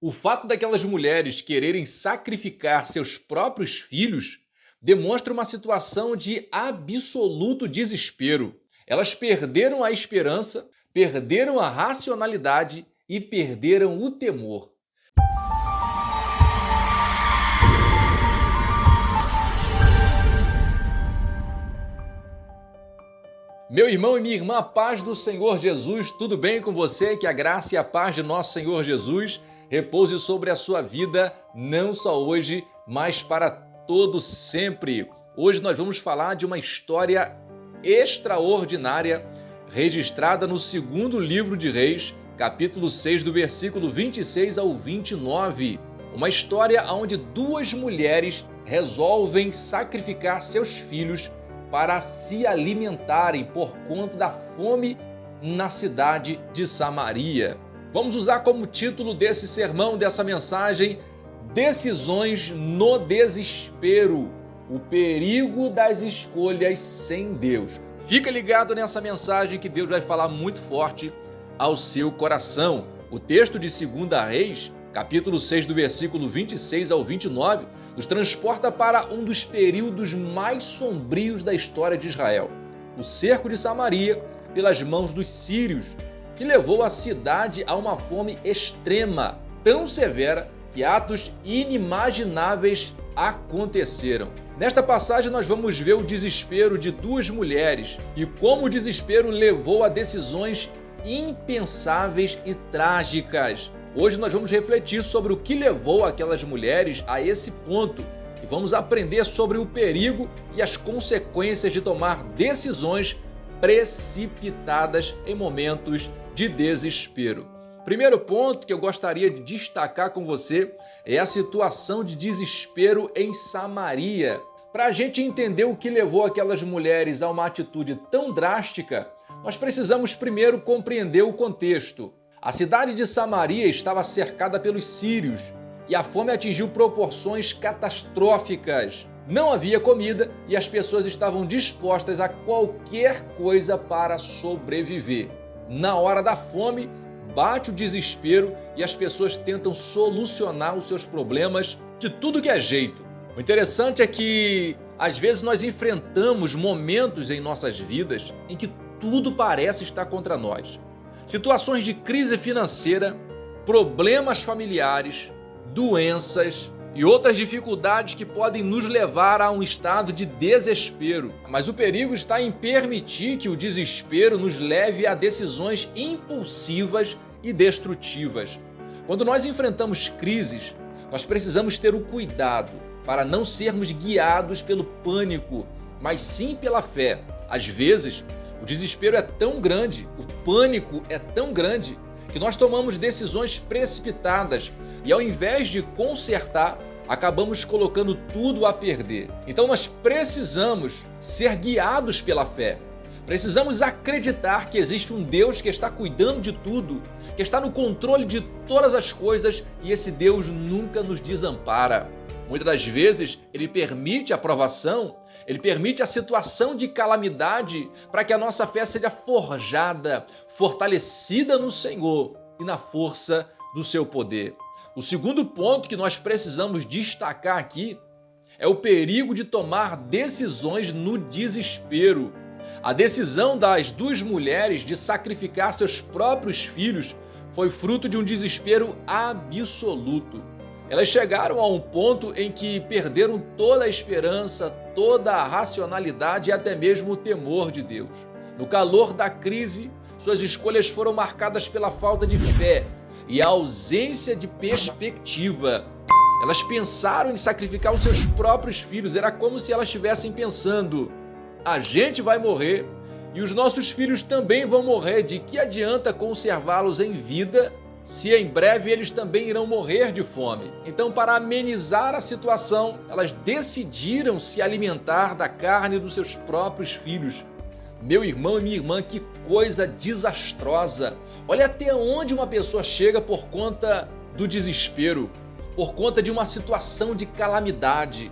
O fato daquelas mulheres quererem sacrificar seus próprios filhos demonstra uma situação de absoluto desespero. Elas perderam a esperança, perderam a racionalidade e perderam o temor. Meu irmão e minha irmã, a paz do Senhor Jesus, tudo bem com você? Que a graça e a paz de nosso Senhor Jesus repouse sobre a sua vida, não só hoje, mas para todo sempre. Hoje nós vamos falar de uma história extraordinária registrada no segundo livro de Reis, capítulo 6, do versículo 26 ao 29. Uma história onde duas mulheres resolvem sacrificar seus filhos para se alimentarem por conta da fome na cidade de Samaria. Vamos usar como título desse sermão, dessa mensagem, Decisões no Desespero, o perigo das escolhas sem Deus. Fica ligado nessa mensagem que Deus vai falar muito forte ao seu coração. O texto de 2 Reis, capítulo 6, do versículo 26 ao 29, nos transporta para um dos períodos mais sombrios da história de Israel, o cerco de Samaria pelas mãos dos sírios, que levou a cidade a uma fome extrema, tão severa que atos inimagináveis aconteceram. Nesta passagem nós vamos ver o desespero de duas mulheres e como o desespero levou a decisões impensáveis e trágicas. Hoje nós vamos refletir sobre o que levou aquelas mulheres a esse ponto e vamos aprender sobre o perigo e as consequências de tomar decisões precipitadas em momentos de desespero. Primeiro ponto que eu gostaria de destacar com você é a situação de desespero em Samaria. Para a gente entender o que levou aquelas mulheres a uma atitude tão drástica, nós precisamos primeiro compreender o contexto. A cidade de Samaria estava cercada pelos sírios e a fome atingiu proporções catastróficas. Não havia comida e as pessoas estavam dispostas a qualquer coisa para sobreviver. Na hora da fome, bate o desespero e as pessoas tentam solucionar os seus problemas de tudo que é jeito. O interessante é que, às vezes, nós enfrentamos momentos em nossas vidas em que tudo parece estar contra nós. Situações de crise financeira, problemas familiares, doenças e outras dificuldades que podem nos levar a um estado de desespero. Mas o perigo está em permitir que o desespero nos leve a decisões impulsivas e destrutivas. Quando nós enfrentamos crises, nós precisamos ter o cuidado para não sermos guiados pelo pânico, mas sim pela fé. Às vezes, o desespero é tão grande, o pânico é tão grande, que nós tomamos decisões precipitadas e ao invés de consertar, acabamos colocando tudo a perder. Então nós precisamos ser guiados pela fé. Precisamos acreditar que existe um Deus que está cuidando de tudo, que está no controle de todas as coisas e esse Deus nunca nos desampara. Muitas das vezes Ele permite a provação, Ele permite a situação de calamidade para que a nossa fé seja forjada, fortalecida no Senhor e na força do seu poder. O segundo ponto que nós precisamos destacar aqui é o perigo de tomar decisões no desespero. A decisão das duas mulheres de sacrificar seus próprios filhos foi fruto de um desespero absoluto. Elas chegaram a um ponto em que perderam toda a esperança, toda a racionalidade e até mesmo o temor de Deus. No calor da crise, suas escolhas foram marcadas pela falta de fé e a ausência de perspectiva. Elas pensaram em sacrificar os seus próprios filhos. Era como se elas estivessem pensando: a gente vai morrer e os nossos filhos também vão morrer. De que adianta conservá-los em vida se em breve eles também irão morrer de fome? Então, para amenizar a situação, elas decidiram se alimentar da carne dos seus próprios filhos. Meu irmão e minha irmã, que coisa desastrosa! Olha até onde uma pessoa chega por conta do desespero, por conta de uma situação de calamidade.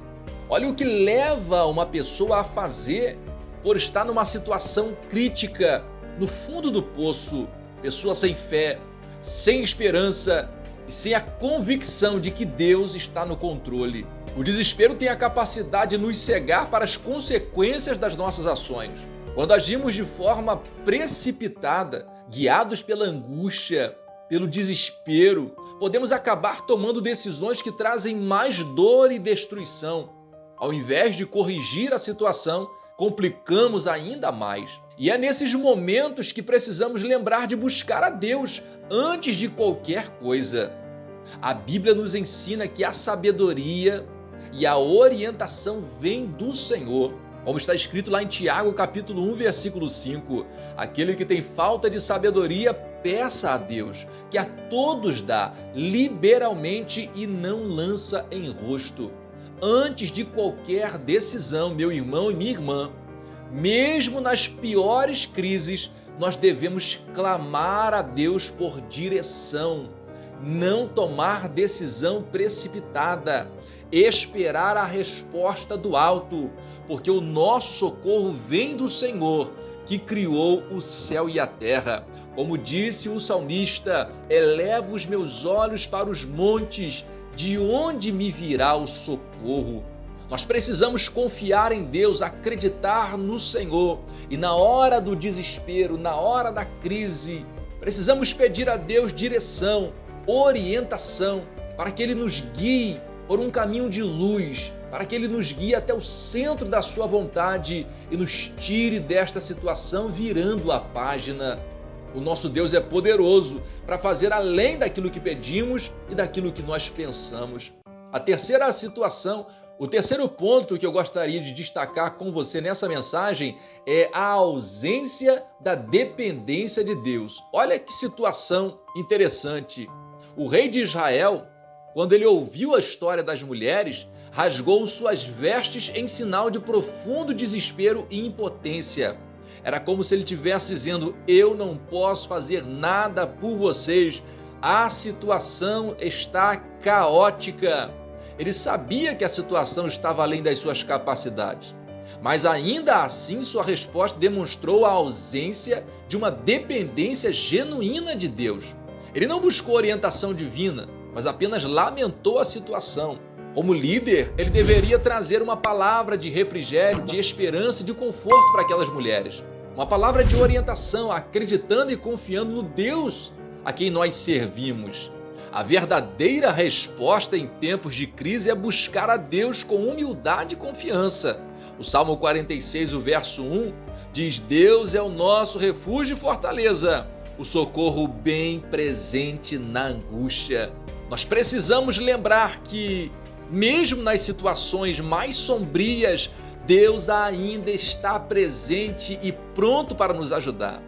Olha o que leva uma pessoa a fazer por estar numa situação crítica, no fundo do poço. Pessoa sem fé, sem esperança e sem a convicção de que Deus está no controle. O desespero tem a capacidade de nos cegar para as consequências das nossas ações. Quando agimos de forma precipitada, guiados pela angústia, pelo desespero, podemos acabar tomando decisões que trazem mais dor e destruição. Ao invés de corrigir a situação, complicamos ainda mais. E é nesses momentos que precisamos lembrar de buscar a Deus antes de qualquer coisa. A Bíblia nos ensina que a sabedoria e a orientação vêm do Senhor. Como está escrito lá em Tiago, capítulo 1, versículo 5. Aquele que tem falta de sabedoria, peça a Deus, que a todos dá liberalmente e não lança em rosto. Antes de qualquer decisão, meu irmão e minha irmã, mesmo nas piores crises, nós devemos clamar a Deus por direção, não tomar decisão precipitada, esperar a resposta do alto, porque o nosso socorro vem do Senhor, que criou o céu e a terra. Como disse o salmista, elevo os meus olhos para os montes, de onde me virá o socorro? Nós precisamos confiar em Deus, acreditar no Senhor. E na hora do desespero, na hora da crise, precisamos pedir a Deus direção, orientação, para que Ele nos guie por um caminho de luz, para que Ele nos guie até o centro da sua vontade e nos tire desta situação virando a página. O nosso Deus é poderoso para fazer além daquilo que pedimos e daquilo que nós pensamos. A terceira situação, o terceiro ponto que eu gostaria de destacar com você nessa mensagem é a ausência da dependência de Deus. Olha que situação interessante. O rei de Israel, quando ele ouviu a história das mulheres, rasgou suas vestes em sinal de profundo desespero e impotência. Era como se ele estivesse dizendo: eu não posso fazer nada por vocês, a situação está caótica. Ele sabia que a situação estava além das suas capacidades, mas ainda assim sua resposta demonstrou a ausência de uma dependência genuína de Deus. Ele não buscou orientação divina, mas apenas lamentou a situação. Como líder, ele deveria trazer uma palavra de refrigério, de esperança e de conforto para aquelas mulheres. Uma palavra de orientação, acreditando e confiando no Deus a quem nós servimos. A verdadeira resposta em tempos de crise é buscar a Deus com humildade e confiança. O Salmo 46, o verso 1, diz: Deus é o nosso refúgio e fortaleza, o socorro bem presente na angústia. Nós precisamos lembrar que, mesmo nas situações mais sombrias, Deus ainda está presente e pronto para nos ajudar.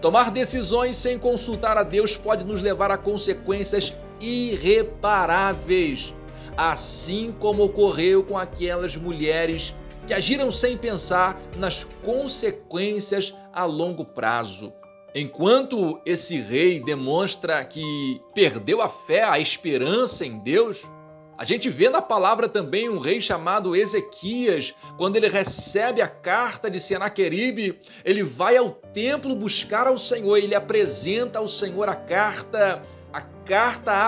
Tomar decisões sem consultar a Deus pode nos levar a consequências irreparáveis, assim como ocorreu com aquelas mulheres que agiram sem pensar nas consequências a longo prazo. Enquanto esse rei demonstra que perdeu a fé, a esperança em Deus, a gente vê na palavra também um rei chamado Ezequias. Quando ele recebe a carta de Senaqueribe, ele vai ao templo buscar ao Senhor, ele apresenta ao Senhor a carta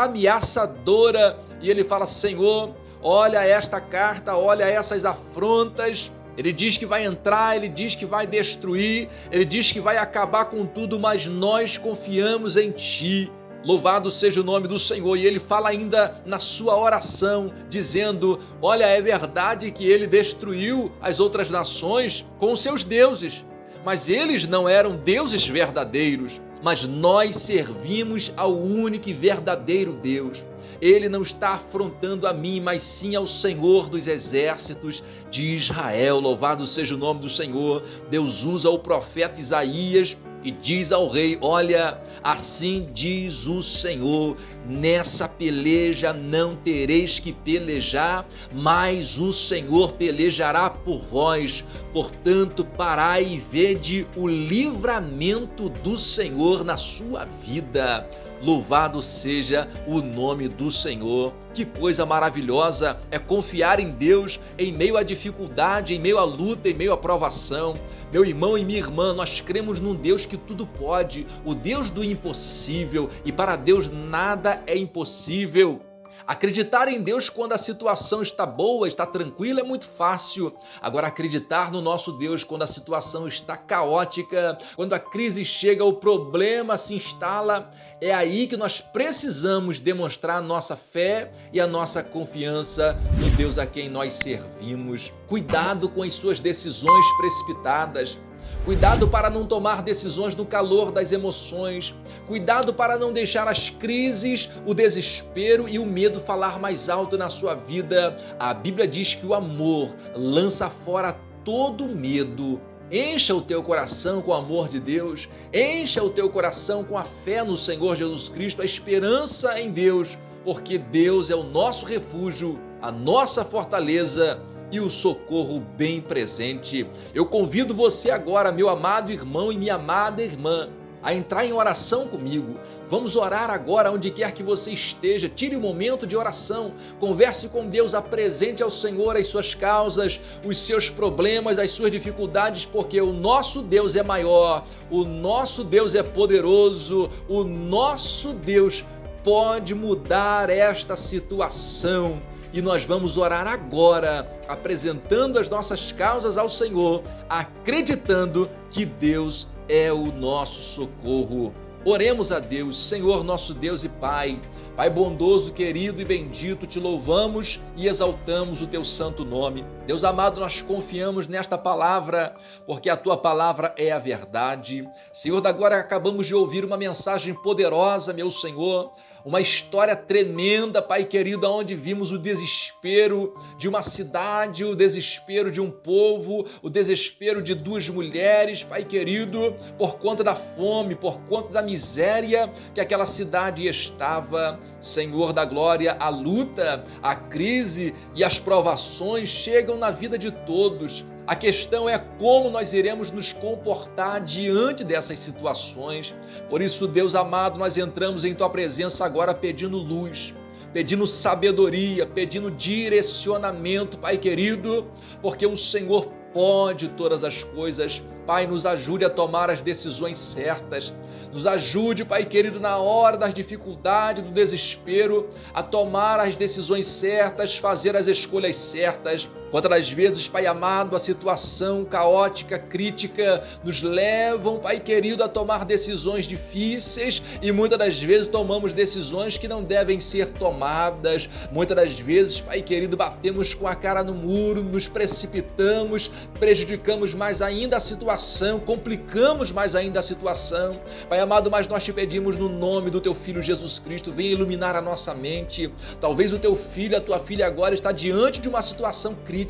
ameaçadora, e ele fala: Senhor, olha esta carta, olha essas afrontas. Ele diz que vai entrar, ele diz que vai destruir, ele diz que vai acabar com tudo, mas nós confiamos em Ti. Louvado seja o nome do Senhor. E ele fala ainda na sua oração, dizendo: olha, é verdade que ele destruiu as outras nações com os seus deuses, mas eles não eram deuses verdadeiros, mas nós servimos ao único e verdadeiro Deus. Ele não está afrontando a mim, mas sim ao Senhor dos exércitos de Israel. Louvado seja o nome do Senhor. Deus usa o profeta Isaías e diz ao rei: olha, assim diz o Senhor, nessa peleja não tereis que pelejar, mas o Senhor pelejará por vós. Portanto, parai e vede o livramento do Senhor na sua vida. Louvado seja o nome do Senhor. Que coisa maravilhosa é confiar em Deus em meio à dificuldade, em meio à luta, em meio à provação. Meu irmão e minha irmã, nós cremos num Deus que tudo pode, o Deus do impossível, e para Deus nada é impossível. Acreditar em Deus quando a situação está boa, está tranquila, é muito fácil. Agora, acreditar no nosso Deus quando a situação está caótica, quando a crise chega, o problema se instala, é aí que nós precisamos demonstrar a nossa fé e a nossa confiança no Deus a quem nós servimos. Cuidado com as suas decisões precipitadas. Cuidado para não tomar decisões no calor das emoções. Cuidado para não deixar as crises, o desespero e o medo falar mais alto na sua vida. A Bíblia diz que o amor lança fora todo medo. Encha o teu coração com o amor de Deus. Encha o teu coração com a fé no Senhor Jesus Cristo, a esperança em Deus, porque Deus é o nosso refúgio, a nossa fortaleza e o socorro bem presente. Eu convido você agora, meu amado irmão e minha amada irmã, a entrar em oração comigo. Vamos orar agora onde quer que você esteja. Tire um momento de oração, converse com Deus, apresente ao Senhor as suas causas, os seus problemas, as suas dificuldades, porque o nosso Deus é maior, o nosso Deus é poderoso, o nosso Deus pode mudar esta situação. E nós vamos orar agora, apresentando as nossas causas ao Senhor, acreditando que Deus é o nosso socorro. Oremos a Deus. Senhor, nosso Deus e Pai, Pai bondoso, querido e bendito, te louvamos e exaltamos o teu santo nome. Deus amado, nós confiamos nesta palavra, porque a tua palavra é a verdade. Senhor, agora acabamos de ouvir uma mensagem poderosa, meu Senhor, uma história tremenda, Pai querido, onde vimos o desespero de uma cidade, o desespero de um povo, o desespero de duas mulheres, Pai querido, por conta da fome, por conta da miséria que aquela cidade estava. Senhor da glória, a luta, a crise e as provações chegam na vida de todos. A questão é como nós iremos nos comportar diante dessas situações. Por isso, Deus amado, nós entramos em tua presença agora pedindo luz, pedindo sabedoria, pedindo direcionamento, Pai querido, porque o Senhor pode todas as coisas. Pai, nos ajude a tomar as decisões certas. Nos ajude, Pai querido, na hora das dificuldades, do desespero, a tomar as decisões certas, fazer as escolhas certas. Quantas das vezes, Pai amado, a situação caótica, crítica, nos levam, Pai querido, a tomar decisões difíceis e muitas das vezes tomamos decisões que não devem ser tomadas. Muitas das vezes, Pai querido, batemos com a cara no muro, nos precipitamos, prejudicamos mais ainda a situação, complicamos mais ainda a situação. Pai amado, mas nós te pedimos no nome do teu Filho Jesus Cristo, venha iluminar a nossa mente. Talvez o teu filho, a tua filha agora está diante de uma situação crítica,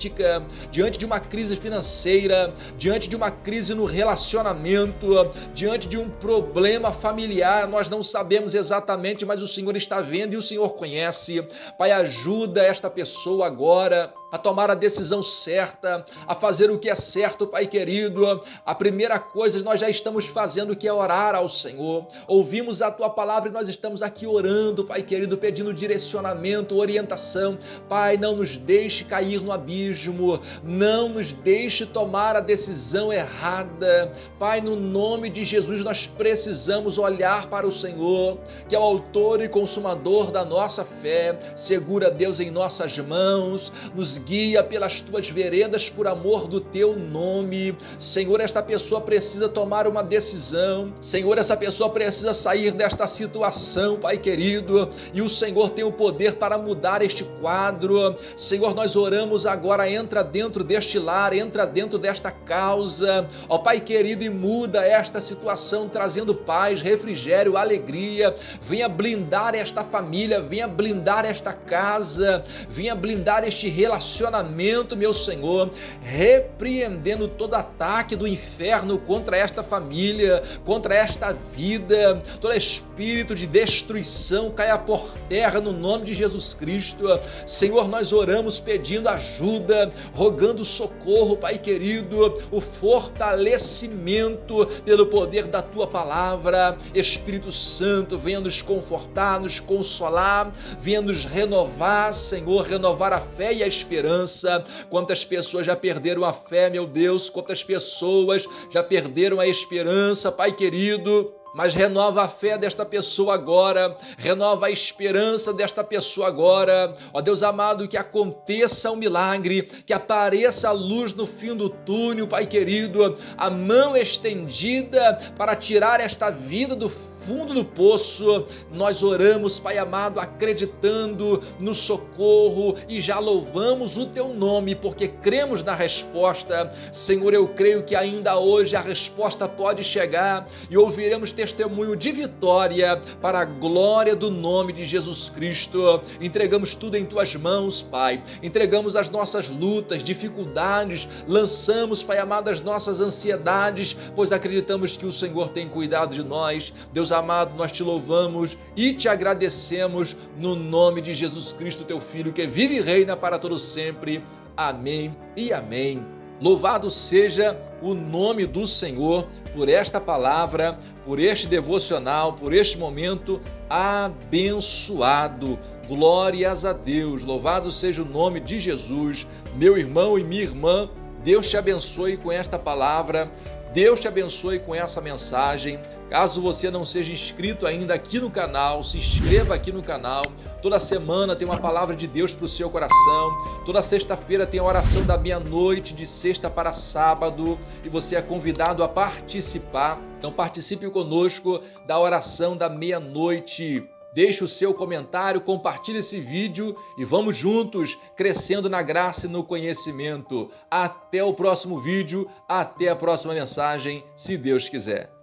diante de uma crise financeira, diante de uma crise no relacionamento, diante de um problema familiar. Nós não sabemos exatamente, mas o Senhor está vendo e o Senhor conhece. Pai, ajuda esta pessoa agora a tomar a decisão certa, a fazer o que é certo, Pai querido. A primeira coisa nós já estamos fazendo, que é orar ao Senhor. Ouvimos a tua palavra e nós estamos aqui orando, Pai querido, pedindo direcionamento, orientação. Pai, não nos deixe cair no abismo, não nos deixe tomar a decisão errada. Pai, no nome de Jesus, nós precisamos olhar para o Senhor, que é o autor e consumador da nossa fé. Segura, Deus, em nossas mãos, nos guia pelas tuas veredas por amor do teu nome. Senhor, esta pessoa precisa tomar uma decisão. Senhor, essa pessoa precisa sair desta situação, Pai querido, e o Senhor tem o poder para mudar este quadro. Senhor, nós oramos agora, entra dentro deste lar, entra dentro desta causa, ó Pai querido, e muda esta situação, trazendo paz, refrigério, alegria. Venha blindar esta família, venha blindar esta casa, venha blindar este relacionamento, relacionamento, meu Senhor, repreendendo todo ataque do inferno contra esta família, contra esta vida, todo espírito de destruição caia por terra no nome de Jesus Cristo. Senhor, nós oramos pedindo ajuda, rogando socorro, Pai querido, o fortalecimento pelo poder da Tua palavra. Espírito Santo, venha nos confortar, nos consolar, venha nos renovar, Senhor, renovar a fé e a esperança. Quantas pessoas já perderam a fé, meu Deus, quantas pessoas já perderam a esperança, Pai querido. Mas renova a fé desta pessoa agora, renova a esperança desta pessoa agora. Ó Deus amado, que aconteça um milagre, que apareça a luz no fim do túnel, Pai querido, a mão estendida para tirar esta vida do fundo do poço. Nós oramos, Pai amado, acreditando no socorro e já louvamos o Teu nome, porque cremos na resposta. Senhor, eu creio que ainda hoje a resposta pode chegar e ouviremos testemunho de vitória para a glória do nome de Jesus Cristo. Entregamos tudo em Tuas mãos, Pai. Entregamos as nossas lutas, dificuldades, lançamos, Pai amado, as nossas ansiedades, pois acreditamos que o Senhor tem cuidado de nós. Deus amado, nós Te louvamos e Te agradecemos no nome de Jesus Cristo, Teu Filho, que vive e reina para todo sempre. Amém e amém. Louvado seja o nome do Senhor por esta palavra, por este devocional, por este momento abençoado. Glórias a Deus. Louvado seja o nome de Jesus. Meu irmão e minha irmã, Deus te abençoe com esta palavra. Deus te abençoe com essa mensagem. Caso você não seja inscrito ainda aqui no canal, se inscreva aqui no canal. Toda semana tem uma palavra de Deus para o seu coração. Toda sexta-feira tem a oração da meia-noite, de sexta para sábado. E você é convidado a participar. Então participe conosco da oração da meia-noite. Deixe o seu comentário, compartilhe esse vídeo e vamos juntos crescendo na graça e no conhecimento. Até o próximo vídeo, até a próxima mensagem, se Deus quiser.